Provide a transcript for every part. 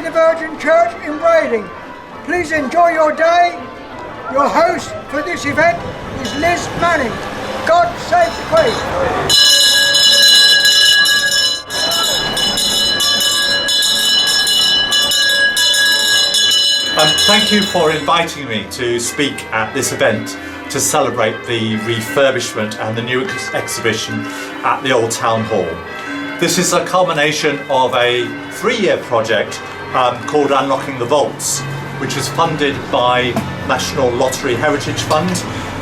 the Virgin Church in Brading. Please enjoy your day. Your host for this event is Liz Manning. God save the Queen. Thank you for inviting me to speak at this event to celebrate the refurbishment and the new exhibition at the Old Town Hall. This is a culmination of a 3-year project called Unlocking the Vaults, which was funded by National Lottery Heritage Fund.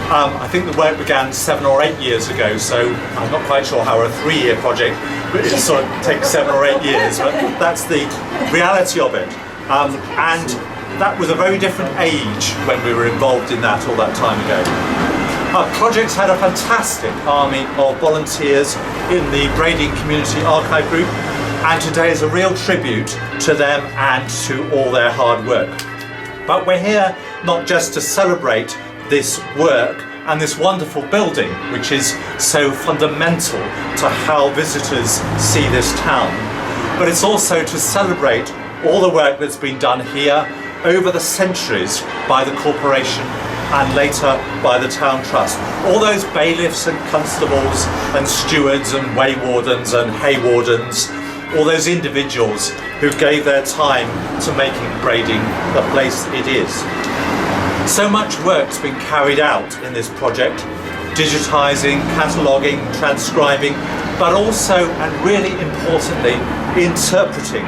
I think the work began 7 or 8 years ago, so I'm not quite sure how a 3-year project sort of takes 7 or 8 years, but that's the reality of it. And that was a very different age when we were involved in that all that time ago. Our project's had a fantastic army of volunteers in the Brading Community Archive Group, and today is a real tribute to them and to all their hard work. But we're here not just to celebrate this work and this wonderful building, which is so fundamental to how visitors see this town, but it's also to celebrate all the work that's been done here over the centuries by the corporation and later by the town trust. All those bailiffs and constables and stewards and way wardens and hay wardens, all those individuals who gave their time to making Brading the place it is. So much work's been carried out in this project, digitising, cataloguing, transcribing, but also, and really importantly, interpreting.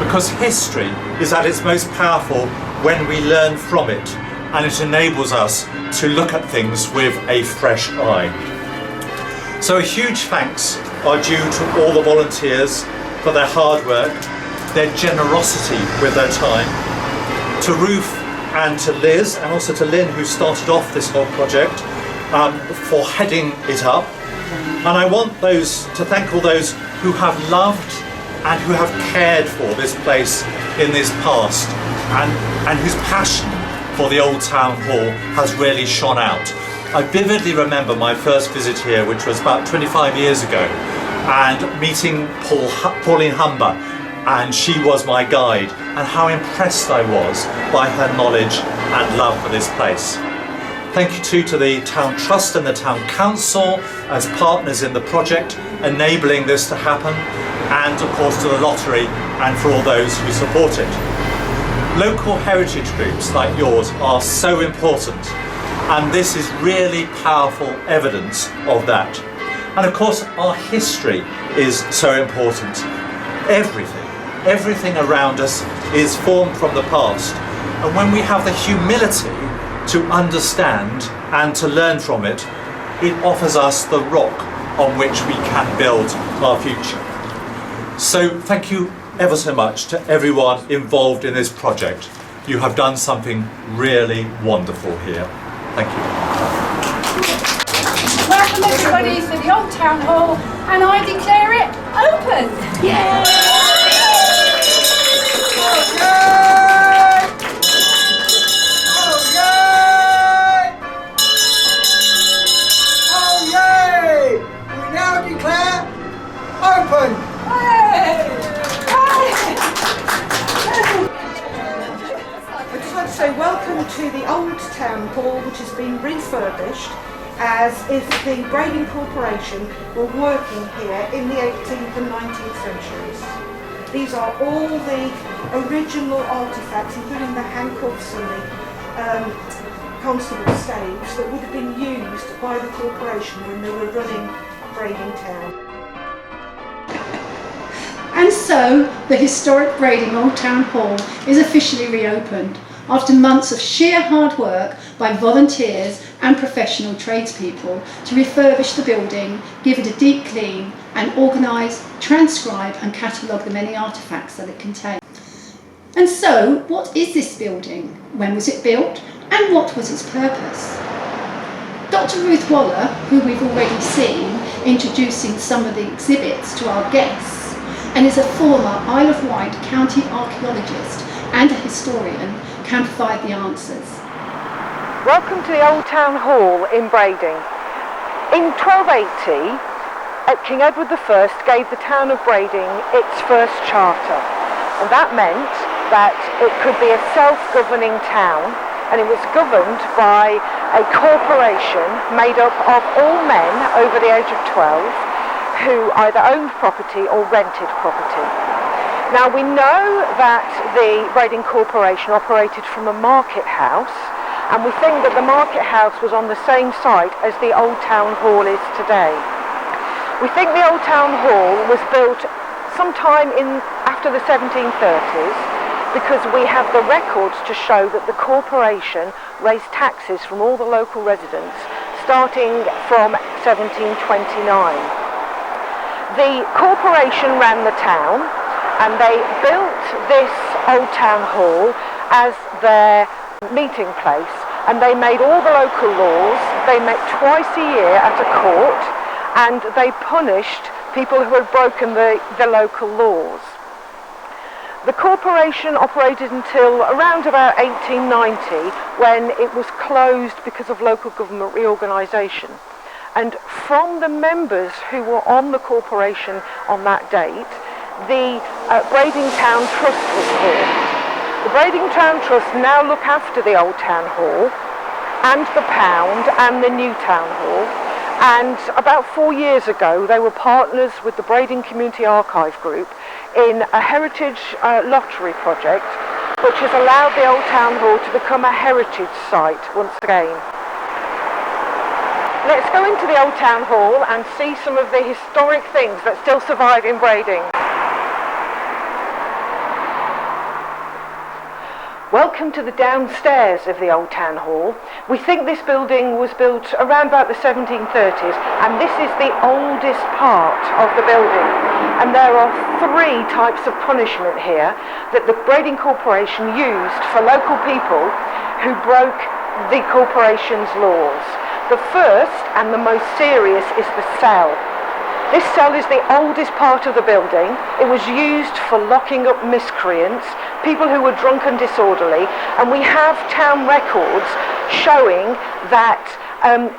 Because history is at its most powerful when we learn from it, and it enables us to look at things with a fresh eye. So a huge thanks are due to all the volunteers for their hard work, their generosity with their time, to Ruth and to Liz, and also to Lynn, who started off this whole project, for heading it up. And I want to thank all those who have loved and who have cared for this place in this past, and whose passion for the Old Town Hall has really shone out. I vividly remember my first visit here, which was about 25 years ago, and meeting Pauline Humber, and she was my guide, and how impressed I was by her knowledge and love for this place. Thank you too to the Town Trust and the Town Council as partners in the project, enabling this to happen, and of course to the lottery and for all those who support it. Local heritage groups like yours are so important, and this is really powerful evidence of that. And of course our history is so important. Everything around us is formed from the past, and when we have the humility to understand and to learn from it, it offers us the rock on which we can build our future. So thank you ever so much to everyone involved in this project. You have done something really wonderful here. Thank you. Welcome everybody to the Old Town Hall, and I declare it open. Yay! We now declare open. I just want to say welcome to the Old Town Hall, which has been refurbished as if the Brading Corporation were working here in the 18th and 19th centuries. These are all the original artefacts, including the handcuffs and the constable staves that would have been used by the corporation when they were running Brading Town. And so, the historic Brading Old Town Hall is officially reopened after months of sheer hard work by volunteers and professional tradespeople to refurbish the building, give it a deep clean and organise, transcribe and catalogue the many artefacts that it contains. And so, what is this building? When was it built? And what was its purpose? Dr. Ruth Waller, who we've already seen introducing some of the exhibits to our guests, and is a former Isle of Wight County archaeologist and a historian, can provide the answers. Welcome to the Old Town Hall in Brading. In 1280, King Edward I gave the town of Brading its first charter. And that meant that it could be a self-governing town, and it was governed by a corporation made up of all men over the age of 12 who either owned property or rented property. Now we know that the Brading Corporation operated from a market house, and we think that the market house was on the same site as the Old Town Hall is today. We think the Old Town Hall was built sometime after the 1730s, because we have the records to show that the corporation raised taxes from all the local residents starting from 1729. The corporation ran the town, and they built this Old Town Hall as their meeting place, and they made all the local laws. They met twice a year at a court, and they punished people who had broken the local laws. The corporation operated until around about 1890, when it was closed because of local government reorganisation. And from the members who were on the corporation on that date, the Brading Town Trust was formed. The Brading Town Trust now look after the Old Town Hall and the Pound and the New Town Hall. And about 4 years ago, they were partners with the Brading Community Archive Group in a heritage lottery project, which has allowed the Old Town Hall to become a heritage site once again. Let's go into the Old Town Hall and see some of the historic things that still survive in Brading. Welcome to the downstairs of the Old Town Hall. We think this building was built around about the 1730s, and this is the oldest part of the building. And there are 3 types of punishment here that the Brading Corporation used for local people who broke the corporation's laws. The first and the most serious is the cell. This cell is the oldest part of the building. It was used for locking up miscreants, people who were drunk and disorderly, and we have town records showing that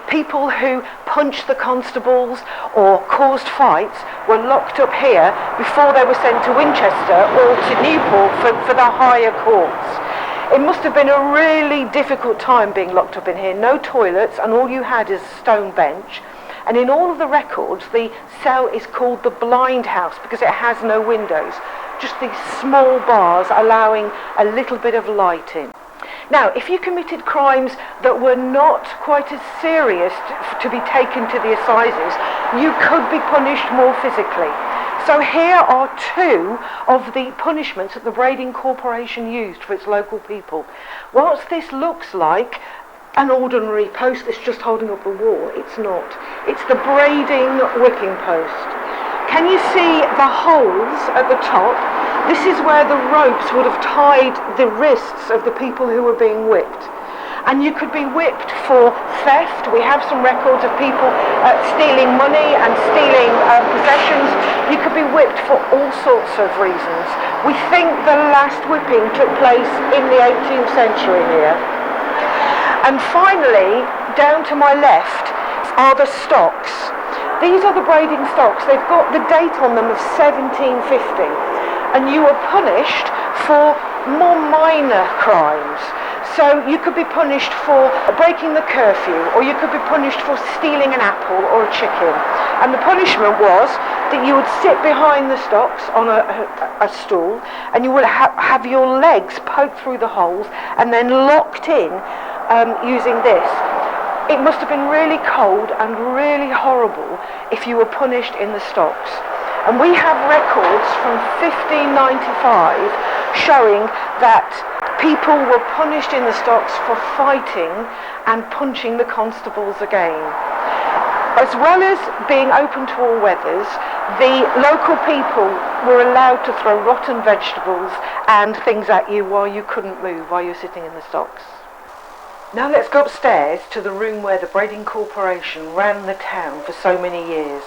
people who punched the constables or caused fights were locked up here before they were sent to Winchester or to Newport for the higher courts. It must have been a really difficult time being locked up in here. No toilets, and all you had is a stone bench. And in all of the records, the cell is called the blind house because it has no windows. Just these small bars allowing a little bit of light in. Now, if you committed crimes that were not quite as serious to be taken to the assizes, you could be punished more physically. So here are 2 of the punishments that the Brading Corporation used for its local people. Whilst this looks like an ordinary post that's just holding up the wall, it's not. It's the Brading whipping post. Can you see the holes at the top? This is where the ropes would have tied the wrists of the people who were being whipped. And you could be whipped for theft. We have some records of people stealing money and stealing possessions. You could be whipped for all sorts of reasons. We think the last whipping took place in the 18th century here. And finally, down to my left are the stocks. These are the Brading stocks. They've got the date on them of 1750. And you were punished for more minor crimes. So you could be punished for breaking the curfew, or you could be punished for stealing an apple or a chicken. And the punishment was that you would sit behind the stocks on a stool, and you would have your legs poked through the holes and then locked in using this. It must have been really cold and really horrible if you were punished in the stocks. And we have records from 1595 showing that people were punished in the stocks for fighting and punching the constables again. As well as being open to all weathers, the local people were allowed to throw rotten vegetables and things at you while you couldn't move, while you were sitting in the stocks. Now let's go upstairs to the room where the Brading Corporation ran the town for so many years.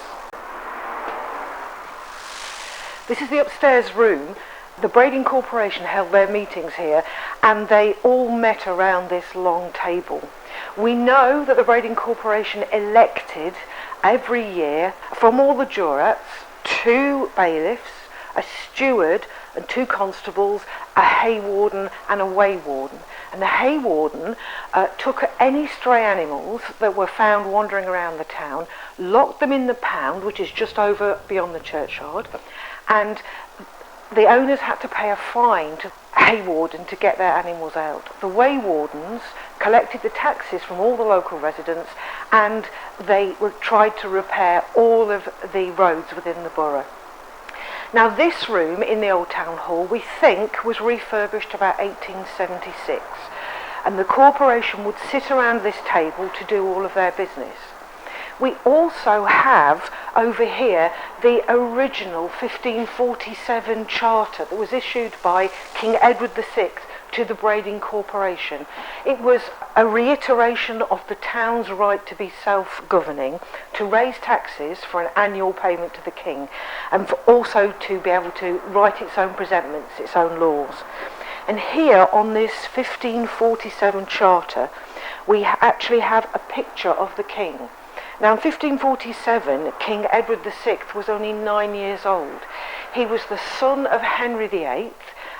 This is the upstairs room. The Brading Corporation held their meetings here, and they all met around this long table. We know that the Brading Corporation elected every year from all the jurats 2 bailiffs, a steward and 2 constables, a hay warden and a way warden. And the hay warden took any stray animals that were found wandering around the town, locked them in the pound, which is just over beyond the churchyard, and the owners had to pay a fine to the hay warden to get their animals out. The way wardens collected the taxes from all the local residents, and they tried to repair all of the roads within the borough. Now this room in the Old Town Hall, we think, was refurbished about 1876, and the corporation would sit around this table to do all of their business. We also have over here the original 1547 charter that was issued by King Edward VI to the Brading Corporation. It was a reiteration of the town's right to be self-governing, to raise taxes for an annual payment to the king, and also to be able to write its own presentments, its own laws. And here on this 1547 charter, we actually have a picture of the king. Now in 1547, King Edward VI was only 9 years old. He was the son of Henry VIII,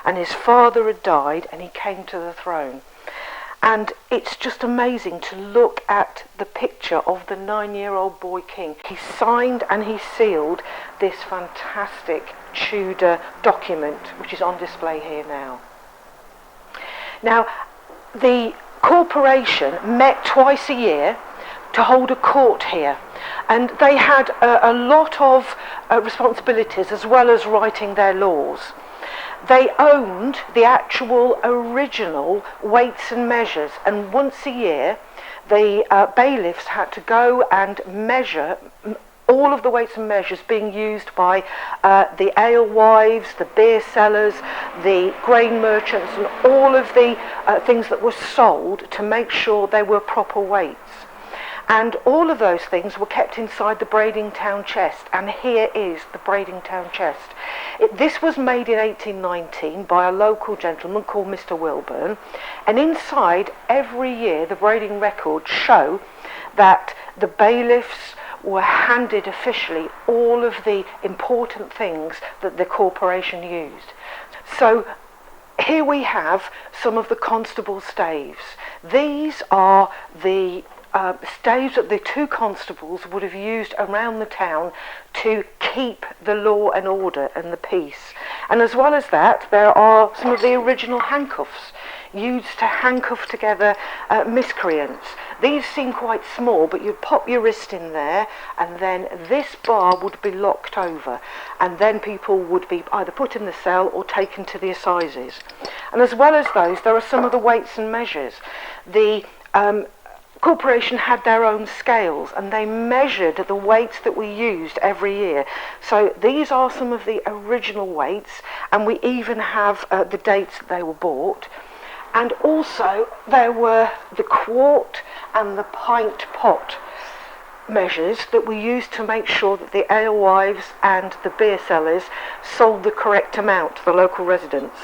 and his father had died, and he came to the throne. And it's just amazing to look at the picture of the 9-year-old boy king. He signed and he sealed this fantastic Tudor document, which is on display here now. Now, the corporation met twice a year to hold a court here, and they had a lot of responsibilities as well as writing their laws. They owned the actual original weights and measures, and once a year the bailiffs had to go and measure all of the weights and measures being used by the alewives, the beer sellers, the grain merchants, and all of the things that were sold, to make sure they were proper weights. And all of those things were kept inside the Brading Town chest, and here is the Brading Town chest. This was made in 1819 by a local gentleman called Mr. Wilburn, and inside every year the Brading records show that the bailiffs were handed officially all of the important things that the corporation used. So here we have some of the constable staves. These are the staves that the 2 constables would have used around the town to keep the law and order and the peace. And as well as that, there are some of the original handcuffs used to handcuff together miscreants. These seem quite small, but you'd pop your wrist in there, and then this bar would be locked over, and then people would be either put in the cell or taken to the assizes. And as well as those, there are some of the weights and measures. The corporation had their own scales, and they measured the weights that we used every year. So these are some of the original weights, and we even have the dates that they were bought. And also there were the quart and the pint pot measures that we used to make sure that the alewives and the beer sellers sold the correct amount to the local residents.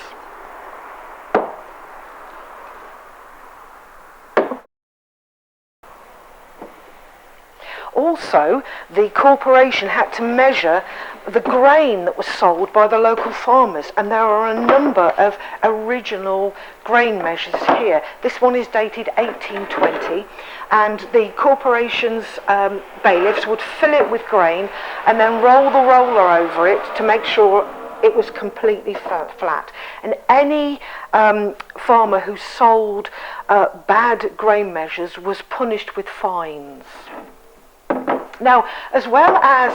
Also, the corporation had to measure the grain that was sold by the local farmers, and there are a number of original grain measures here. This one is dated 1820, and the corporation's bailiffs would fill it with grain and then roll the roller over it to make sure it was completely flat. And any farmer who sold bad grain measures was punished with fines. Now, as well as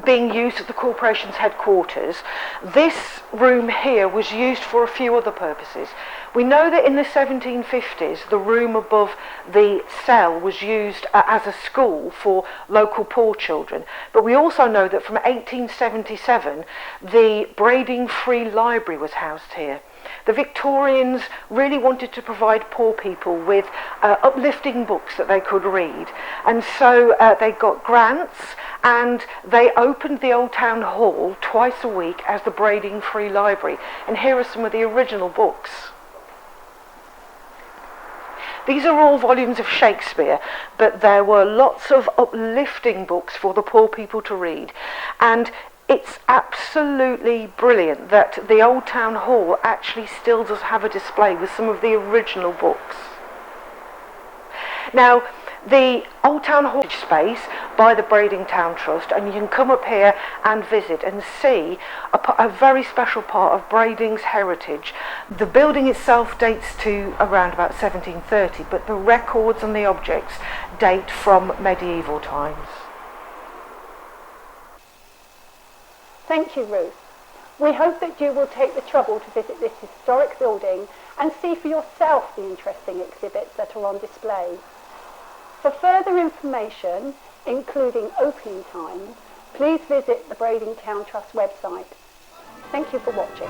being used at the corporation's headquarters, this room here was used for a few other purposes. We know that in the 1750s, the room above the cell was used as a school for local poor children. But we also know that from 1877, the Brading Free Library was housed here. The Victorians really wanted to provide poor people with uplifting books that they could read, and so they got grants, and they opened the Old Town Hall twice a week as the Brading Free Library. And here are some of the original books. These are all volumes of Shakespeare, but there were lots of uplifting books for the poor people to read. And It's absolutely brilliant that the Old Town Hall actually still does have a display with some of the original books. Now, the Old Town Hall is space by the Brading Town Trust, and you can come up here and visit and see a very special part of Brading's heritage. The building itself dates to around about 1730, but the records and the objects date from medieval times. Thank you, Ruth. We hope that you will take the trouble to visit this historic building and see for yourself the interesting exhibits that are on display. For further information, including opening times, please visit the Brading Town Trust website. Thank you for watching.